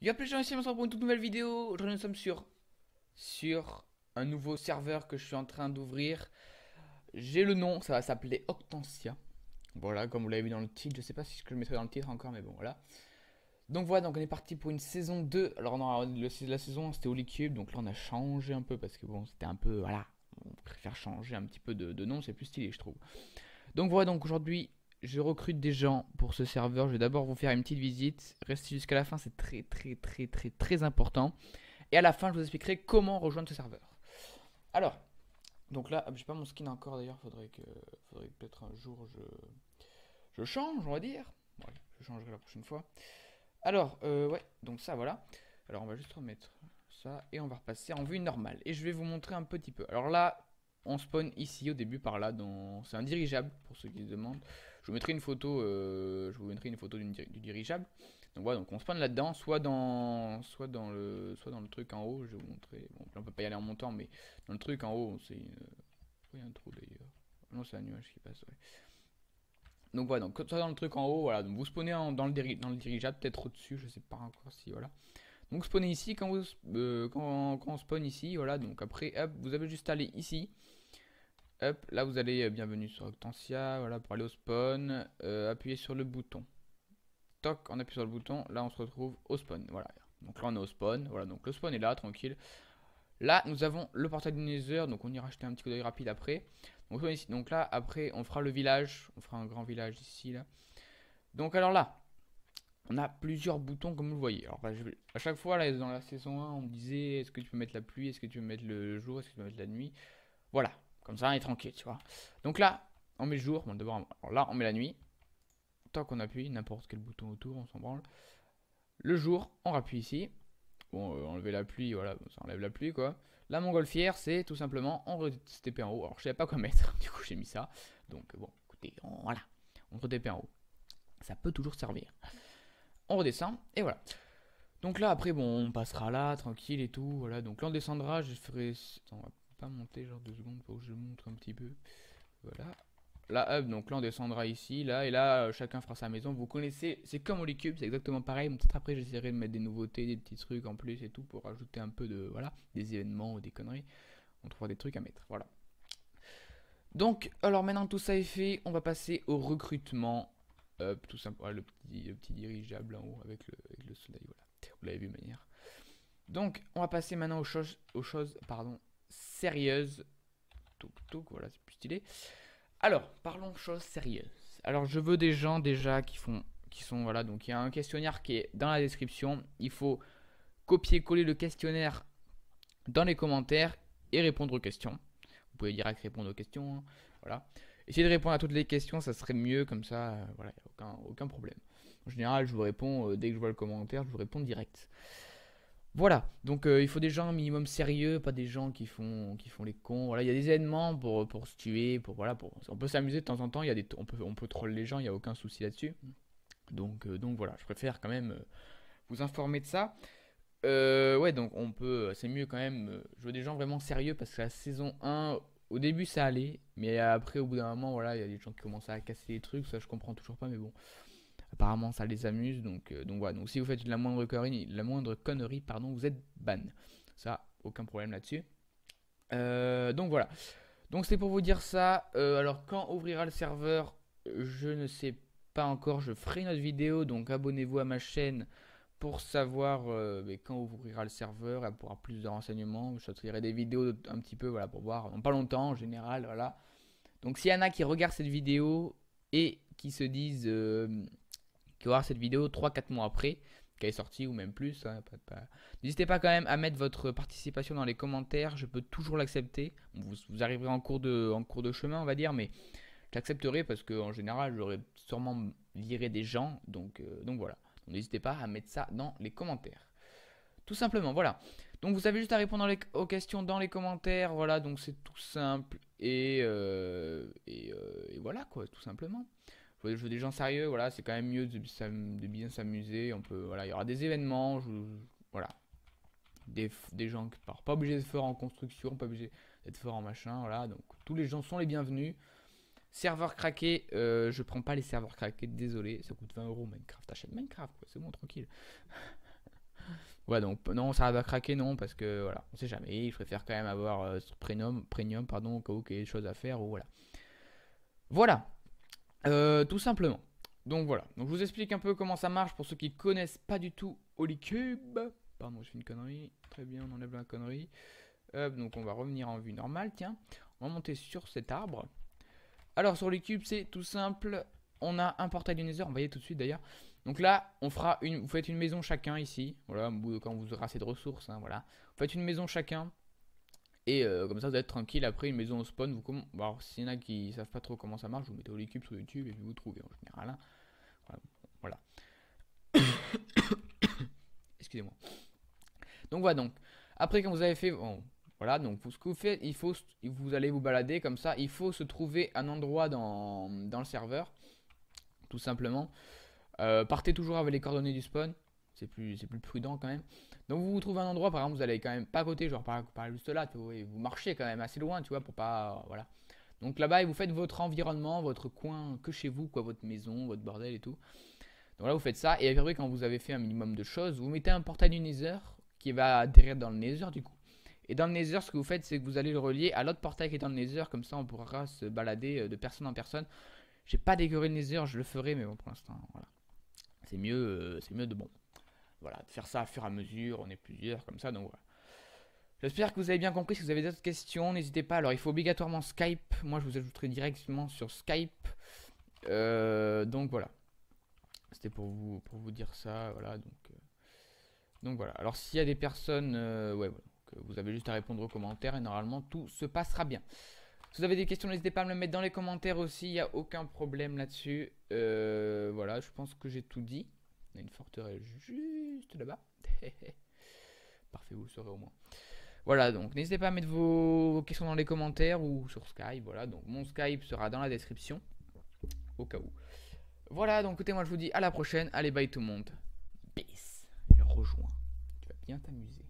Y'a plein de gens ici, on se retrouve pour une toute nouvelle vidéo. Aujourd'hui, nous sommes sur un nouveau serveur que je suis en train d'ouvrir. J'ai le nom, ça va s'appeler Octantia. Voilà, comme vous l'avez vu dans le titre, je sais pas si je le mettrai dans le titre encore, mais bon, voilà. Donc voilà, donc on est parti pour une saison 2. Alors non, la saison 1 c'était Holy Cube, donc là on a changé un peu parce que bon, c'était un peu, voilà, on préfère changer un petit peu de nom, c'est plus stylé je trouve. Donc voilà, donc aujourd'hui je recrute des gens pour ce serveur. Je vais d'abord vous faire une petite visite. Restez jusqu'à la fin, c'est très important. Et à la fin, je vous expliquerai comment rejoindre ce serveur. Alors, donc là, j'ai pas mon skin encore d'ailleurs. Faudrait que peut-être un jour je change, on va dire. Ouais, je changerai la prochaine fois. Alors, ouais, donc ça, voilà. Alors, on va juste remettre ça et on va repasser en vue normale. Et je vais vous montrer un petit peu. Alors là, on spawn ici au début par là. C'est un dirigeable pour ceux qui se demandent. Je vous mettrai une photo, du dirigeable. Donc voilà, donc on spawn là-dedans, soit dans le truc en haut. Je vais vous montrer. Bon, on peut pas y aller en montant, mais dans le truc en haut, c'est une. Il y a un trou d'ailleurs. Non, c'est un nuage qui passe. Ouais. Donc voilà, donc soit dans le truc en haut, voilà. Donc vous spawnez dans le dirigeable, peut-être au-dessus, je sais pas encore si voilà. Donc spawnez ici quand on spawn ici, voilà. Donc après, hop, vous avez juste à aller ici. Hop, là vous allez bienvenue sur Octantia, voilà, pour aller au spawn. Appuyez sur le bouton. Toc, on appuie sur le bouton, là on se retrouve au spawn, voilà. Donc là on est au spawn, voilà, donc le spawn est là, tranquille. Là nous avons le portail du Nether, donc on ira acheter un petit coup d'œil rapide après. Donc, ici, donc là après on fera le village, on fera un grand village ici là. Donc alors là, on a plusieurs boutons comme vous le voyez. Alors bah, à chaque fois là dans la saison 1 on me disait est-ce que tu peux mettre la pluie, est-ce que tu peux mettre le jour, est-ce que tu peux mettre la nuit. Voilà, comme ça on est tranquille, tu vois. Donc là on met le jour, bon, d'abord alors là on met la nuit. Tant qu'on appuie n'importe quel bouton autour, on s'en branle. Le jour, on appuie ici. Bon, enlever la pluie, voilà, ça enlève la pluie quoi. La montgolfière, c'est tout simplement on re-TP en haut. Alors je savais pas quoi mettre, du coup j'ai mis ça. Donc bon, écoutez, voilà, on re-TP en haut. Ça peut toujours servir. On redescend et voilà. Donc là après bon on passera là tranquille et tout, voilà. Donc là on descendra, je ferai. Attends, on va pas monter genre 2 secondes pour que je montre un petit peu. Voilà. Là hop, donc là on descendra ici, là et là chacun fera sa maison. Vous connaissez, c'est comme Holy Cube, c'est exactement pareil. Peut-être après j'essaierai de mettre des nouveautés, des petits trucs en plus et tout pour rajouter un peu de voilà, des événements ou des conneries. On trouvera des trucs à mettre, voilà. Donc alors maintenant que tout ça est fait, on va passer au recrutement. Tout simplement, voilà, le petit dirigeable en haut avec le soleil, voilà. Vous l'avez vu de manière. Donc, on va passer maintenant aux choses sérieuses. Touk touk, voilà, c'est plus stylé. Alors, parlons choses sérieuses. Alors, je veux des gens déjà qui sont, voilà, donc il y a un questionnaire qui est dans la description. Il faut copier-coller le questionnaire dans les commentaires et répondre aux questions. Vous pouvez direct répondre aux questions, hein, voilà. Essayez de répondre à toutes les questions, ça serait mieux comme ça, voilà, il n'y a aucun problème. En général, je vous réponds dès que je vois le commentaire, je vous réponds direct. Voilà, donc il faut des gens un minimum sérieux, pas des gens qui font les cons. Voilà, il y a des événements pour se tuer, voilà, on peut s'amuser de temps en temps. On peut troll les gens, il y a aucun souci là-dessus. Donc voilà, je préfère quand même vous informer de ça. Ouais, donc c'est mieux quand même. Je veux des gens vraiment sérieux parce que la saison 1, au début ça allait, mais après au bout d'un moment, voilà, il y a des gens qui commencent à casser les trucs. Ça, je comprends toujours pas, mais bon. Apparemment, ça les amuse. Donc voilà. Donc si vous faites la moindre connerie, pardon, vous êtes ban. Ça, aucun problème là-dessus. Donc voilà. Donc c'est pour vous dire ça. Alors quand ouvrira le serveur, je ne sais pas encore. Je ferai une autre vidéo. Donc abonnez-vous à ma chaîne pour savoir quand ouvrira le serveur et pour avoir plus de renseignements. Je sortirai des vidéos un petit peu, voilà, pour voir. En pas longtemps en général, voilà. Donc s'il y en a qui regardent cette vidéo et qui se disent qui va voir cette vidéo 3-4 mois après qu'elle est sortie ou même plus, hein, n'hésitez pas quand même à mettre votre participation dans les commentaires, je peux toujours l'accepter. Vous arriverez en cours de chemin on va dire, mais j'accepterai parce qu'en général j'aurais sûrement viré des gens, donc voilà. N'hésitez pas à mettre ça dans les commentaires. Tout simplement, voilà. Donc vous avez juste à répondre aux questions dans les commentaires, voilà, donc c'est tout simple et voilà quoi, tout simplement. Je veux des gens sérieux, voilà, c'est quand même mieux de bien s'amuser. Voilà, il y aura des événements, voilà, des gens qui partent pas obligés d'être forts en construction, pas obligés d'être forts en machin, voilà. Donc tous les gens sont les bienvenus. Serveur craqué, je prends pas les serveurs craqués, désolé, ça coûte 20 € Minecraft. T'achètes Minecraft, quoi, c'est bon, tranquille. Ouais, donc non, ça va craquer, non, parce que voilà, on sait jamais. Je préfère quand même avoir ce premium, pardon, au cas où il y a des choses à faire, ou voilà. Voilà, tout simplement. Donc voilà, donc je vous explique un peu comment ça marche pour ceux qui connaissent pas du tout Holycube. Pardon, je fais une connerie. Très bien, on enlève la connerie. Hop, donc on va revenir en vue normale, tiens. On va monter sur cet arbre. Alors sur Holycube, c'est tout simple. On a un portail du Nether, on va y aller tout de suite d'ailleurs. Donc là, vous faites une maison chacun ici. Voilà, quand vous aurez assez de ressources, hein, voilà. Vous faites une maison chacun. Et comme ça, vous êtes tranquille. Après, une maison au spawn, bon, alors, s'il y en a qui savent pas trop comment ça marche, vous mettez Holycube sur YouTube et puis vous trouvez en général, hein. Voilà. Excusez-moi. Donc voilà, donc. Après, quand vous avez fait. Bon, voilà, donc ce que vous faites, vous allez vous balader comme ça. Il faut se trouver un endroit dans le serveur, tout simplement. Partez toujours avec les coordonnées du spawn. C'est plus prudent quand même. Donc vous vous trouvez un endroit, par exemple, vous allez quand même pas à côté, genre par juste là, tu vois, et vous marchez quand même assez loin, tu vois, pour pas. Voilà. Donc là-bas, vous faites votre environnement, votre coin que chez vous, quoi, votre maison, votre bordel et tout. Donc là, vous faites ça, et après, quand vous avez fait un minimum de choses, vous mettez un portail du Nether qui va atterrir dans le Nether du coup. Et dans le Nether, ce que vous faites, c'est que vous allez le relier à l'autre portail qui est dans le Nether, comme ça on pourra se balader de personne en personne. J'ai pas décoré le Nether, je le ferai, mais bon, pour l'instant, voilà. C'est mieux de bon. Voilà, de faire ça à fur et à mesure, on est plusieurs, comme ça, donc voilà. J'espère que vous avez bien compris. Si vous avez d'autres questions, n'hésitez pas. Alors, il faut obligatoirement Skype. Moi, je vous ajouterai directement sur Skype. Donc voilà. C'était pour vous dire ça. Voilà. Donc voilà. Alors, s'il y a des personnes, ouais, voilà, vous avez juste à répondre aux commentaires et normalement tout se passera bien. Si vous avez des questions, n'hésitez pas à me le mettre dans les commentaires aussi. Il n'y a aucun problème là-dessus. Voilà, je pense que j'ai tout dit. On a une forteresse juste là-bas. Parfait, vous le saurez au moins. Voilà, donc n'hésitez pas à mettre vos questions dans les commentaires ou sur Skype. Voilà, donc mon Skype sera dans la description au cas où. Voilà, donc écoutez, moi je vous dis à la prochaine. Allez, bye tout le monde. Peace. Je rejoins. Tu vas bien t'amuser.